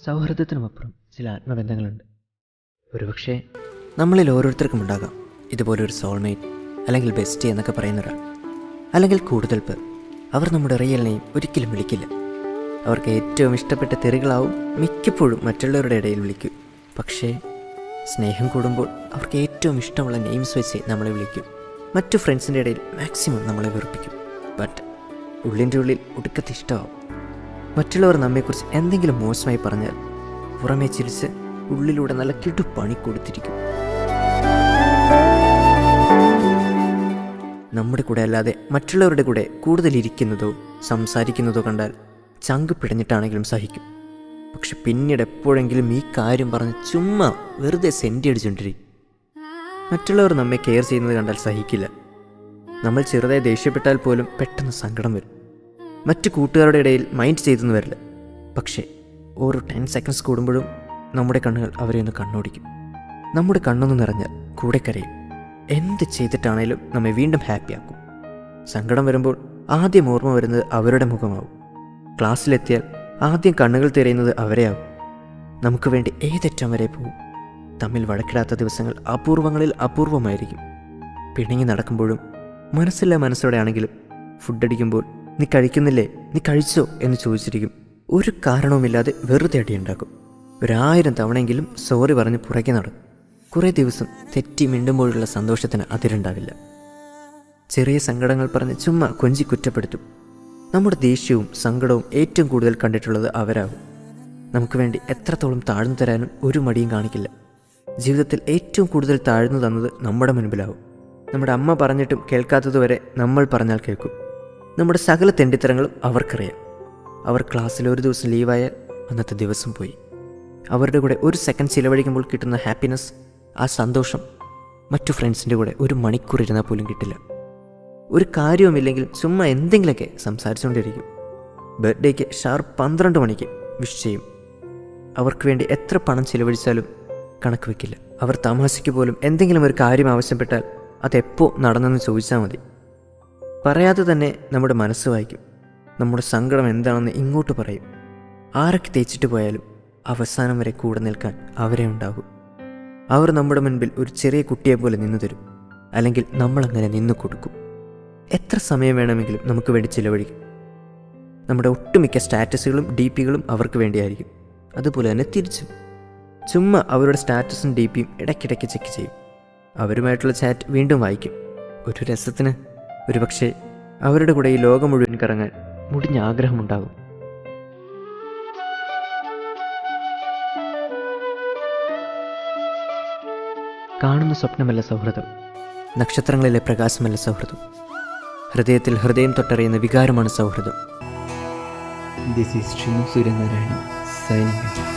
സൗഹൃദത്തിനുമപ്പുറം ചില ആത്മബന്ധങ്ങളുണ്ട്. ഒരുപക്ഷെ നമ്മളിൽ ഓരോരുത്തർക്കും ഉണ്ടാകാം ഇതുപോലൊരു സോൾമേറ്റ്, അല്ലെങ്കിൽ ബെസ്റ്റ് എന്നൊക്കെ പറയുന്ന ഒരാൾ. അല്ലെങ്കിൽ കൂടുതൽ പേർ അവർ നമ്മുടെ റിയൽ നെയിം ഒരിക്കലും വിളിക്കില്ല. അവർക്ക് ഏറ്റവും ഇഷ്ടപ്പെട്ട തെറികളാവും മിക്കപ്പോഴും മറ്റുള്ളവരുടെ ഇടയിൽ വിളിക്കും. പക്ഷേ സ്നേഹം കൂടുമ്പോൾ അവർക്ക് ഏറ്റവും ഇഷ്ടമുള്ള നെയിംസ് വെച്ച് നമ്മളെ വിളിക്കും. മറ്റു ഫ്രണ്ട്സിൻ്റെ ഇടയിൽ മാക്സിമം നമ്മളെ വെറുപ്പിക്കും. ബട്ട് ഉള്ളിൻ്റെ ഉള്ളിൽ ഒടുക്കത്തെ ഇഷ്ടമാവും. മറ്റുള്ളവർ നമ്മെക്കുറിച്ച് എന്തെങ്കിലും മോശമായി പറഞ്ഞാൽ പുറമേ ചിരിച്ച് ഉള്ളിലൂടെ നല്ല കിടുപ്പണി കൊടുത്തിരിക്കും. നമ്മുടെ കൂടെ അല്ലാതെ മറ്റുള്ളവരുടെ കൂടെ കൂടുതലിരിക്കുന്നതോ സംസാരിക്കുന്നതോ കണ്ടാൽ ചങ്ക് പിടഞ്ഞിട്ടാണെങ്കിലും സഹിക്കും. പക്ഷെ പിന്നീട് എപ്പോഴെങ്കിലും ഈ കാര്യം പറഞ്ഞ് ചുമ്മാ വെറുതെ സെൻറ്റി അടിച്ചുകൊണ്ടിരിക്കും. മറ്റുള്ളവർ നമ്മെ കെയർ ചെയ്യുന്നത് കണ്ടാൽ സഹിക്കില്ല. നമ്മൾ ചെറുതായി ദേഷ്യപ്പെട്ടാൽ പോലും പെട്ടെന്ന് സങ്കടം വരും. മറ്റു കൂട്ടുകാരുടെ ഇടയിൽ മൈൻഡ് ചെയ്തെന്ന് വരില്ല. പക്ഷേ ഓരോ 10 സെക്കൻഡ്സ് കൂടുമ്പോഴും നമ്മുടെ കണ്ണുകൾ അവരെ ഒന്ന് കണ്ണോടിക്കും. നമ്മുടെ കണ്ണൊന്ന് നിറഞ്ഞാൽ കൂടെ കരയും. എന്ത് ചെയ്തിട്ടാണേലും നമ്മെ വീണ്ടും ഹാപ്പിയാക്കും. സങ്കടം വരുമ്പോൾ ആദ്യം ഓർമ്മ വരുന്നത് അവരുടെ മുഖമാവും. ക്ലാസ്സിലെത്തിയാൽ ആദ്യം കണ്ണുകൾ തിരയുന്നത് അവരെയാവും. നമുക്ക് വേണ്ടി ഏതറ്റം വരെ പോകും. തമ്മിൽ വഴക്കിടാത്ത ദിവസങ്ങൾ അപൂർവങ്ങളിൽ അപൂർവമായിരിക്കും. പിണങ്ങി നടക്കുമ്പോഴും മനസ്സില്ല മനസ്സോടെ ആണെങ്കിലും ഫുഡടിക്കുമ്പോൾ നീ കഴിക്കുന്നില്ലേ, നീ കഴിച്ചോ എന്ന് ചോദിച്ചിരിക്കും. ഒരു കാരണവുമില്ലാതെ വെറുതെ അടിയുണ്ടാക്കും. 1000 തവണയെങ്കിലും സോറി പറഞ്ഞ് പുറകെ നടക്കും. കുറേ ദിവസം തെറ്റി മിണ്ടുമ്പോഴുള്ള സന്തോഷത്തിന് അതിരുണ്ടാവില്ല. ചെറിയ സങ്കടങ്ങൾ പറഞ്ഞ് ചുമ്മാ കൊഞ്ചി കുറ്റപ്പെടുത്തും. നമ്മുടെ ദേഷ്യവും സങ്കടവും ഏറ്റവും കൂടുതൽ കണ്ടിട്ടുള്ളത് അവരാകും. നമുക്ക് വേണ്ടി എത്രത്തോളം താഴ്ന്നു തരാനും ഒരു മടിയും കാണിക്കില്ല. ജീവിതത്തിൽ ഏറ്റവും കൂടുതൽ താഴ്ന്നു തന്നത് നമ്മുടെ മുൻപിലാവും. നമ്മുടെ അമ്മ പറഞ്ഞിട്ടും കേൾക്കാത്തതുവരെ നമ്മൾ പറഞ്ഞാൽ കേൾക്കും. നമ്മുടെ സകല തെണ്ടിത്തരങ്ങളും അവർക്കറിയാം. അവർ ക്ലാസ്സിൽ ഒരു ദിവസം ലീവായാൽ അന്നത്തെ ദിവസം പോയി. അവരുടെ കൂടെ ഒരു സെക്കൻഡ് ചിലവഴിക്കുമ്പോൾ കിട്ടുന്ന ഹാപ്പിനെസ്, ആ സന്തോഷം മറ്റു ഫ്രണ്ട്സിൻ്റെ കൂടെ ഒരു മണിക്കൂർ ഇരുന്നാൽ പോലും കിട്ടില്ല. ഒരു കാര്യവുമില്ലെങ്കിലും ചുമ്മാ എന്തെങ്കിലുമൊക്കെ സംസാരിച്ചുകൊണ്ടിരിക്കും. ബർത്ത്ഡേക്ക് ഷാർപ്പ് 12 മണിക്ക് വിഷ് ചെയ്യും. അവർക്ക് വേണ്ടി എത്ര പണം ചിലവഴിച്ചാലും കണക്ക് വയ്ക്കില്ല. അവർ തമാശയ്ക്ക് പോലും എന്തെങ്കിലും ഒരു കാര്യം ആവശ്യപ്പെട്ടാൽ അതെപ്പോൾ നടന്നെന്ന് ചോദിച്ചാൽ മതി. പറയാതെ തന്നെ നമ്മുടെ മനസ്സ് വായിക്കും. നമ്മുടെ സങ്കടം എന്താണെന്ന് ഇങ്ങോട്ട് പറയും. ആരൊക്കെ തേച്ചിട്ട് പോയാലും അവസാനം വരെ കൂടെ നിൽക്കാൻ അവരെ ഉണ്ടാകും. അവർ നമ്മുടെ മുൻപിൽ ഒരു ചെറിയ കുട്ടിയെ പോലെ നിന്നു തരും. അല്ലെങ്കിൽ നമ്മളങ്ങനെ നിന്നു കൊടുക്കും. എത്ര സമയം വേണമെങ്കിലും നമുക്ക് വേണ്ടി ചിലവഴിക്കും. നമ്മുടെ ഒട്ടുമിക്ക സ്റ്റാറ്റസുകളും DPകളും അവർക്ക് വേണ്ടിയായിരിക്കും. അതുപോലെ തന്നെ തിരിച്ചും. ചുമ്മാ അവരുടെ സ്റ്റാറ്റസും DPയും ഇടയ്ക്കിടയ്ക്ക് ചെക്ക് ചെയ്യും. അവരുമായിട്ടുള്ള ചാറ്റ് വീണ്ടും വായിക്കും. ഒരു രസത്തിന്. ഒരുപക്ഷെ അവരുടെ കൂടെ ഈ ലോകം മുഴുവൻ കറങ്ങാൻ മുടിഞ്ഞ ആഗ്രഹമുണ്ടാകും. കാണുന്ന സ്വപ്നമല്ല സൗഹൃദം, നക്ഷത്രങ്ങളിലെ പ്രകാശമല്ല സൗഹൃദം, ഹൃദയത്തിൽ ഹൃദയം തൊട്ടറിയുന്ന വികാരമാണ് സൗഹൃദം. This is Shri Suryanarayanan signing.